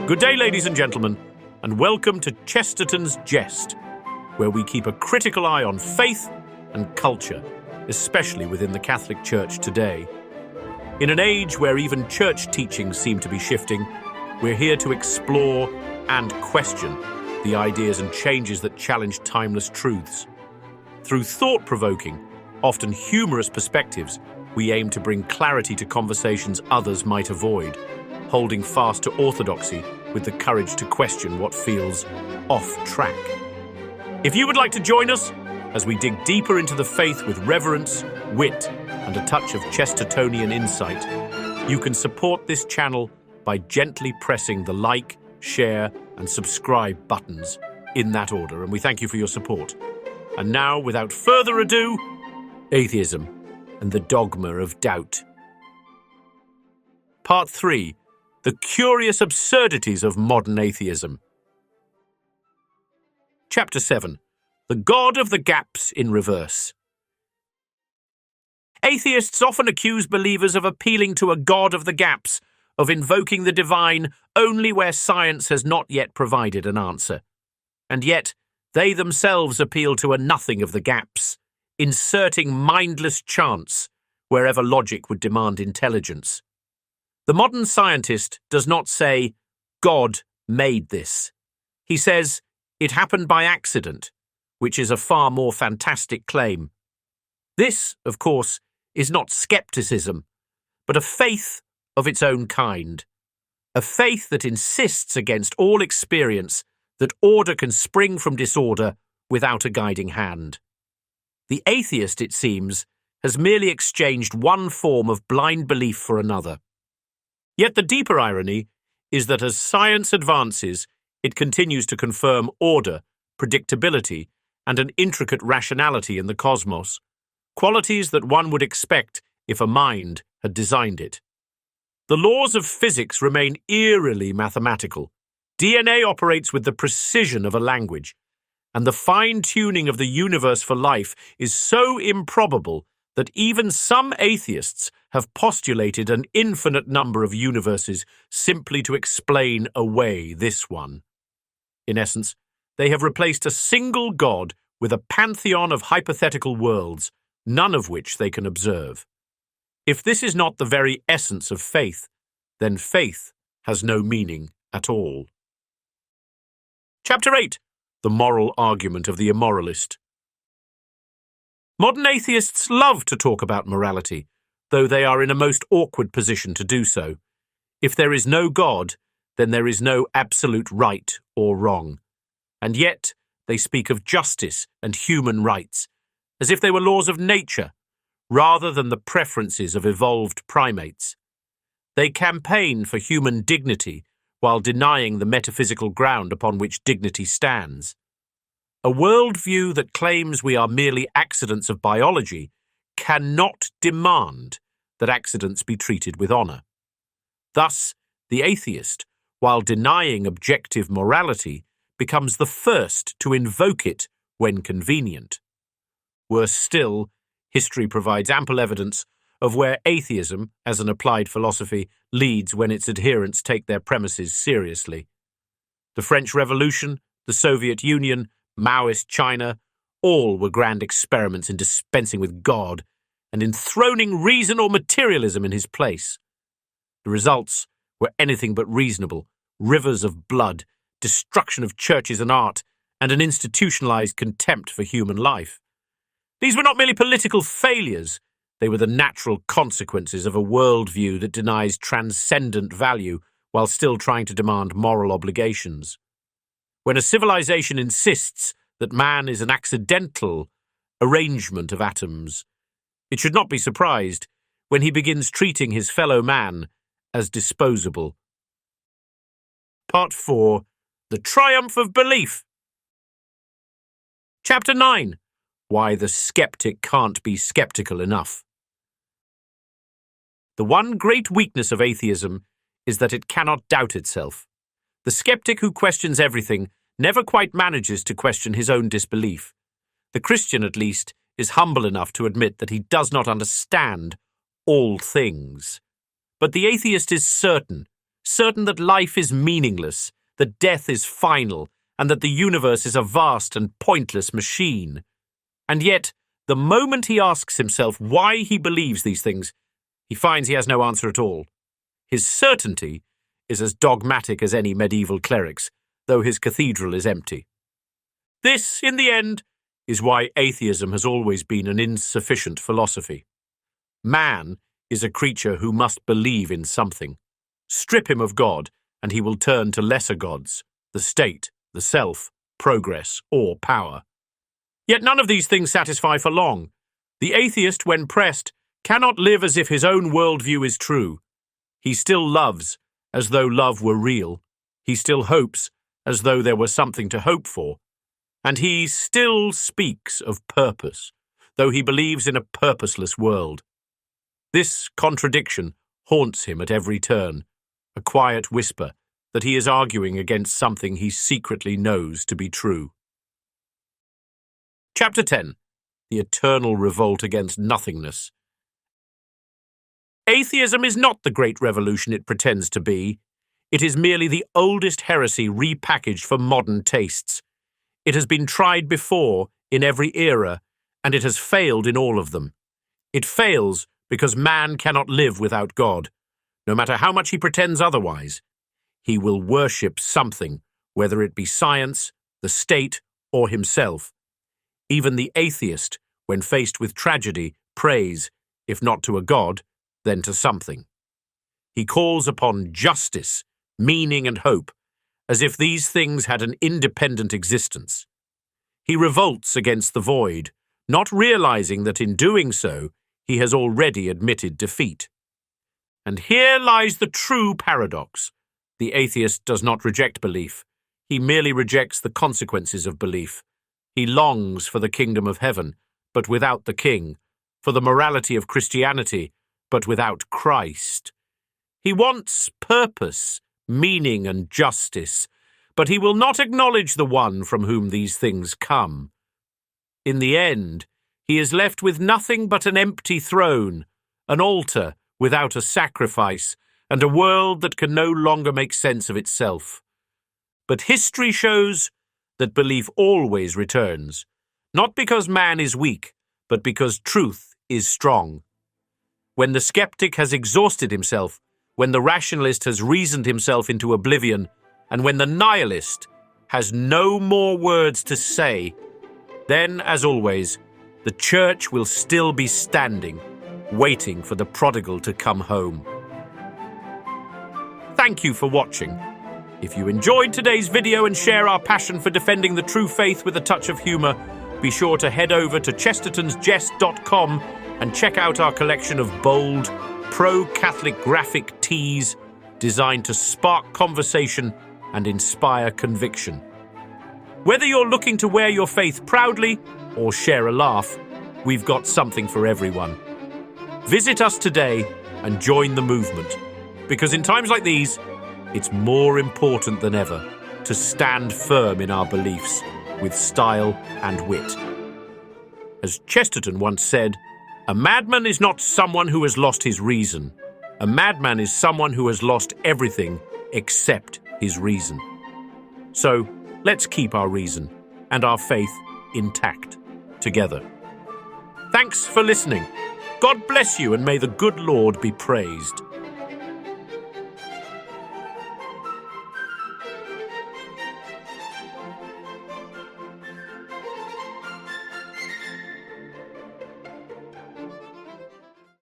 Good day, ladies and gentlemen, and welcome to Chesterton's Jest, where we keep a critical eye on faith and culture, especially within the Catholic Church today. In an age where even church teachings seem to be shifting, we're here to explore and question the ideas and changes that challenge timeless truths. Through thought-provoking, often humorous perspectives, we aim to bring clarity to conversations others might avoid, holding fast to orthodoxy with the courage to question what feels off track. If you would like to join us as we dig deeper into the faith with reverence, wit, and a touch of Chestertonian insight, you can support this channel by gently pressing the like, share, and subscribe buttons in that order, and we thank you for your support. And now, without further ado, Atheism and the Dogma of Doubt. Part 3. The Curious Absurdities of Modern Atheism. Chapter 7. The God of the Gaps in Reverse. Atheists often accuse believers of appealing to a God of the gaps, of invoking the divine only where science has not yet provided an answer. And yet, they themselves appeal to a nothing of the gaps, inserting mindless chance wherever logic would demand intelligence. The modern scientist does not say, God made this. He says, it happened by accident, which is a far more fantastic claim. This, of course, is not skepticism, but a faith of its own kind. A faith that insists against all experience that order can spring from disorder without a guiding hand. The atheist, it seems, has merely exchanged one form of blind belief for another. Yet the deeper irony is that as science advances, it continues to confirm order, predictability, and an intricate rationality in the cosmos, qualities that one would expect if a mind had designed it. The laws of physics remain eerily mathematical. DNA operates with the precision of a language, and the fine-tuning of the universe for life is so improbable that even some atheists have postulated an infinite number of universes simply to explain away this one. In essence, they have replaced a single God with a pantheon of hypothetical worlds, none of which they can observe. If this is not the very essence of faith, then faith has no meaning at all. Chapter 8. The Moral Argument of the Immoralist. Modern atheists love to talk about morality, though they are in a most awkward position to do so. If there is no God, then there is no absolute right or wrong. And yet, they speak of justice and human rights, as if they were laws of nature, rather than the preferences of evolved primates. They campaign for human dignity while denying the metaphysical ground upon which dignity stands. A worldview that claims we are merely accidents of biology cannot demand that accidents be treated with honor. Thus, the atheist, while denying objective morality, becomes the first to invoke it when convenient. Worse still, history provides ample evidence of where atheism, as an applied philosophy, leads when its adherents take their premises seriously. The French Revolution, the Soviet Union, Maoist China, all were grand experiments in dispensing with God and enthroning reason or materialism in his place. The results were anything but reasonable: rivers of blood, destruction of churches and art, and an institutionalized contempt for human life. These were not merely political failures, they were the natural consequences of a worldview that denies transcendent value while still trying to demand moral obligations. When a civilization insists that man is an accidental arrangement of atoms, it should not be surprised when he begins treating his fellow man as disposable. Part 4. The Triumph of Belief. Chapter 9. Why the skeptic can't be skeptical enough. The one great weakness of atheism is that it cannot doubt itself. The skeptic who questions everything never quite manages to question his own disbelief. The Christian, at least, is humble enough to admit that he does not understand all things. But the atheist is certain certain that life is meaningless, that death is final, and that the universe is a vast and pointless machine. And yet, the moment he asks himself why he believes these things, he finds he has no answer at all. His certainty is as dogmatic as any medieval cleric's, though his cathedral is empty. This, in the end, is why atheism has always been an insufficient philosophy. Man is a creature who must believe in something. Strip him of God, and he will turn to lesser gods, the state, the self, progress, or power. Yet none of these things satisfy for long. The atheist, when pressed, cannot live as if his own worldview is true. He still loves, as though love were real. He still hopes, as though there were something to hope for. And he still speaks of purpose, though he believes in a purposeless world. This contradiction haunts him at every turn, a quiet whisper that he is arguing against something he secretly knows to be true. Chapter 10. The Eternal Revolt Against Nothingness. Atheism is not the great revolution it pretends to be. It is merely the oldest heresy repackaged for modern tastes. It has been tried before, in every era, and it has failed in all of them. It fails because man cannot live without God, no matter how much he pretends otherwise. He will worship something, whether it be science, the state, or himself. Even the atheist, when faced with tragedy, prays, if not to a god, then to something. He calls upon justice, meaning, and hope, as if these things had an independent existence. He revolts against the void, not realizing that in doing so, he has already admitted defeat. And here lies the true paradox. The atheist does not reject belief. He merely rejects the consequences of belief. He longs for the kingdom of heaven, but without the king, for the morality of Christianity, but without Christ. He wants purpose, meaning, and justice, but he will not acknowledge the one from whom these things come. In the end, he is left with nothing but an empty throne, an altar without a sacrifice, and a world that can no longer make sense of itself. But history shows that belief always returns, not because man is weak, but because truth is strong. When the skeptic has exhausted himself, when the rationalist has reasoned himself into oblivion, and when the nihilist has no more words to say, then, as always, the church will still be standing, waiting for the prodigal to come home. Thank you for watching. If you enjoyed today's video and share our passion for defending the true faith with a touch of humor, be sure to head over to chestertonsjest.com and check out our collection of bold, pro-Catholic graphic tees designed to spark conversation and inspire conviction. Whether you're looking to wear your faith proudly or share a laugh, we've got something for everyone. Visit us today and join the movement, because in times like these, it's more important than ever to stand firm in our beliefs with style and wit. As Chesterton once said, a madman is not someone who has lost his reason. A madman is someone who has lost everything except his reason. So, let's keep our reason and our faith intact together. Thanks for listening. God bless you, and may the good Lord be praised.